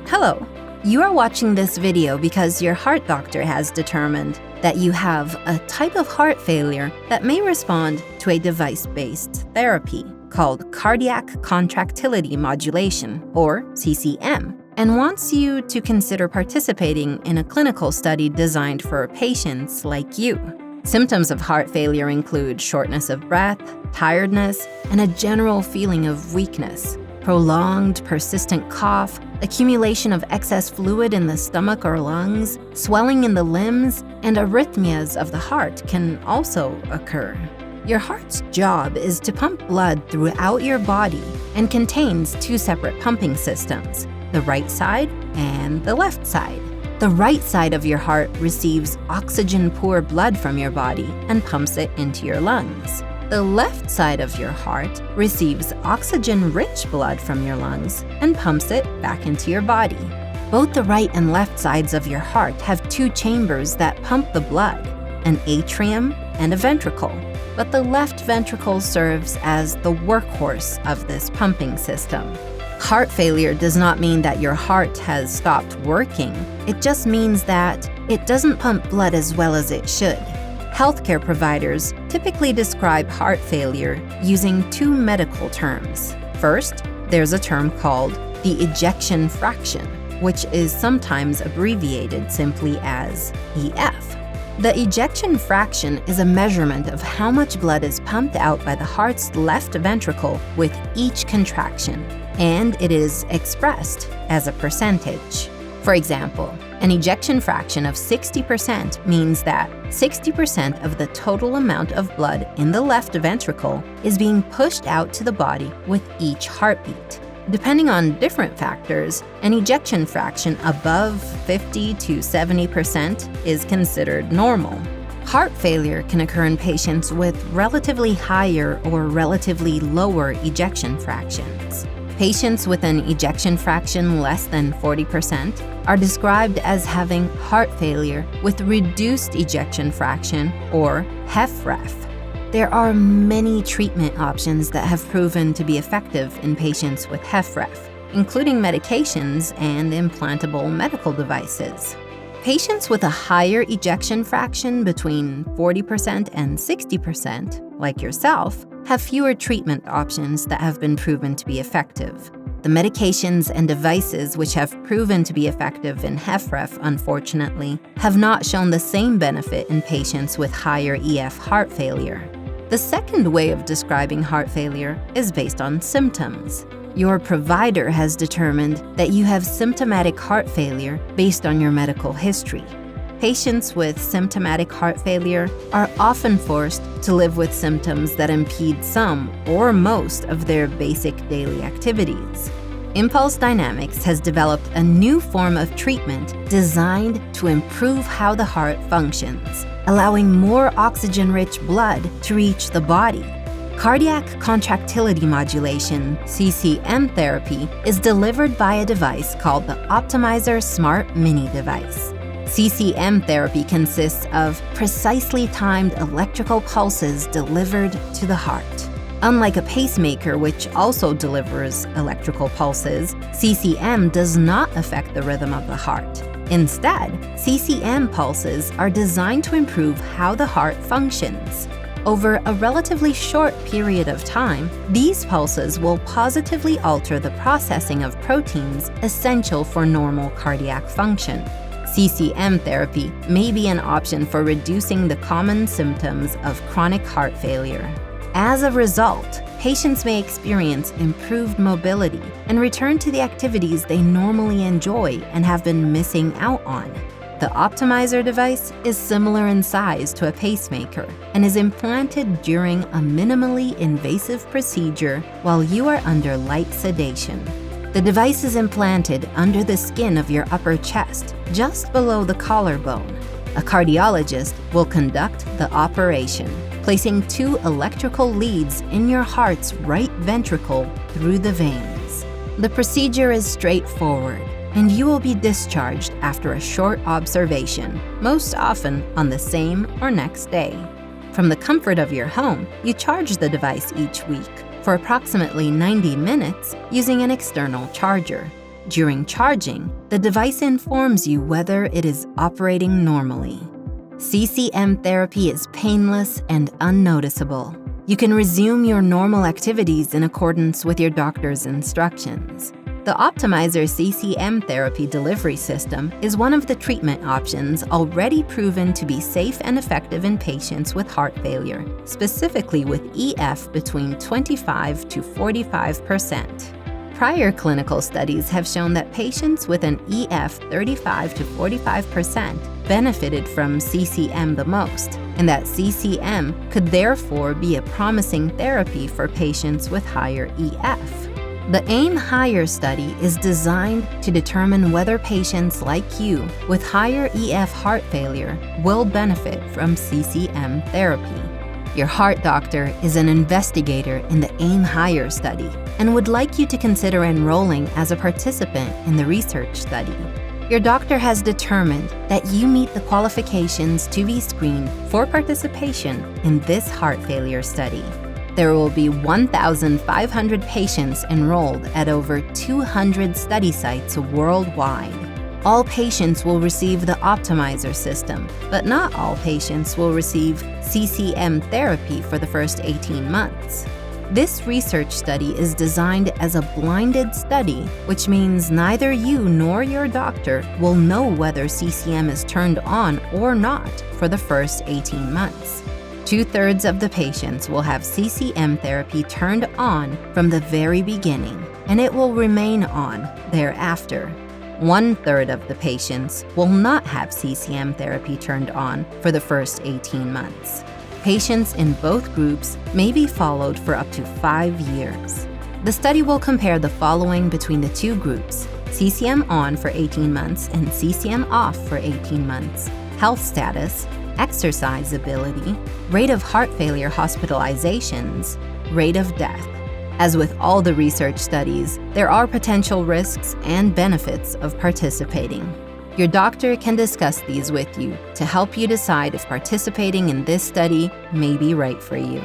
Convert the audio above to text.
Hello! You are watching this video because your heart doctor has determined that you have a type of heart failure that may respond to a device-based therapy called cardiac contractility modulation, or CCM, and wants you to consider participating in a clinical study designed for patients like you. Symptoms of heart failure include shortness of breath, tiredness, and a general feeling of weakness. Prolonged, persistent cough, accumulation of excess fluid in the stomach or lungs, swelling in the limbs, and arrhythmias of the heart can also occur. Your heart's job is to pump blood throughout your body and contains two separate pumping systems, the right side and the left side. The right side of your heart receives oxygen-poor blood from your body and pumps it into your lungs. The left side of your heart receives oxygen-rich blood from your lungs and pumps it back into your body. Both the right and left sides of your heart have two chambers that pump the blood, an atrium and a ventricle. But the left ventricle serves as the workhorse of this pumping system. Heart failure does not mean that your heart has stopped working. It just means that it doesn't pump blood as well as it should. Healthcare providers typically describe heart failure using two medical terms. First, there's a term called the ejection fraction, which is sometimes abbreviated simply as EF. The ejection fraction is a measurement of how much blood is pumped out by the heart's left ventricle with each contraction, and it is expressed as a percentage. For example, an ejection fraction of 60% means that 60% of the total amount of blood in the left ventricle is being pushed out to the body with each heartbeat. Depending on different factors, an ejection fraction above 50 to 70% is considered normal. Heart failure can occur in patients with relatively higher or relatively lower ejection fractions. Patients with an ejection fraction less than 40% are described as having heart failure with reduced ejection fraction, or HFrEF. There are many treatment options that have proven to be effective in patients with HFrEF, including medications and implantable medical devices. Patients with a higher ejection fraction between 40% and 60%, like yourself, have fewer treatment options that have been proven to be effective. The medications and devices which have proven to be effective in HFrEF, unfortunately, have not shown the same benefit in patients with higher EF heart failure. The second way of describing heart failure is based on symptoms. Your provider has determined that you have symptomatic heart failure based on your medical history. Patients with symptomatic heart failure are often forced to live with symptoms that impede some or most of their basic daily activities. Impulse Dynamics has developed a new form of treatment designed to improve how the heart functions, allowing more oxygen-rich blood to reach the body. Cardiac contractility modulation, CCM therapy, is delivered by a device called the Optimizer Smart Mini device. CCM therapy consists of precisely timed electrical pulses delivered to the heart. Unlike a pacemaker, which also delivers electrical pulses, CCM does not affect the rhythm of the heart. Instead, CCM pulses are designed to improve how the heart functions. Over a relatively short period of time, these pulses will positively alter the processing of proteins essential for normal cardiac function. CCM therapy may be an option for reducing the common symptoms of chronic heart failure. As a result, patients may experience improved mobility and return to the activities they normally enjoy and have been missing out on. The Optimizer device is similar in size to a pacemaker and is implanted during a minimally invasive procedure while you are under light sedation. The device is implanted under the skin of your upper chest, just below the collarbone. A cardiologist will conduct the operation, placing two electrical leads in your heart's right ventricle through the veins. The procedure is straightforward, and you will be discharged after a short observation, most often on the same or next day. From the comfort of your home, you charge the device each week for approximately 90 minutes using an external charger. During charging, the device informs you whether it is operating normally. CCM therapy is painless and unnoticeable. You can resume your normal activities in accordance with your doctor's instructions. The Optimizer CCM therapy delivery system is one of the treatment options already proven to be safe and effective in patients with heart failure, specifically with EF between 25 to 45%. Prior clinical studies have shown that patients with an EF 35 to 45% benefited from CCM the most, and that CCM could therefore be a promising therapy for patients with higher EF. The AIM Higher study is designed to determine whether patients like you with higher EF heart failure will benefit from CCM therapy. Your heart doctor is an investigator in the AIM Higher study and would like you to consider enrolling as a participant in the research study. Your doctor has determined that you meet the qualifications to be screened for participation in this heart failure study. There will be 1,500 patients enrolled at over 200 study sites worldwide. All patients will receive the Optimizer system, but not all patients will receive CCM therapy for the first 18 months. This research study is designed as a blinded study, which means neither you nor your doctor will know whether CCM is turned on or not for the first 18 months. 2/3 of the patients will have CCM therapy turned on from the very beginning, and it will remain on thereafter. 1/3 of the patients will not have CCM therapy turned on for the first 18 months. Patients in both groups may be followed for up to 5 years. The study will compare the following between the two groups: CCM on for 18 months and CCM off for 18 months, health status, exercise ability, rate of heart failure hospitalizations, rate of death. As with all the research studies, there are potential risks and benefits of participating. Your doctor can discuss these with you to help you decide if participating in this study may be right for you.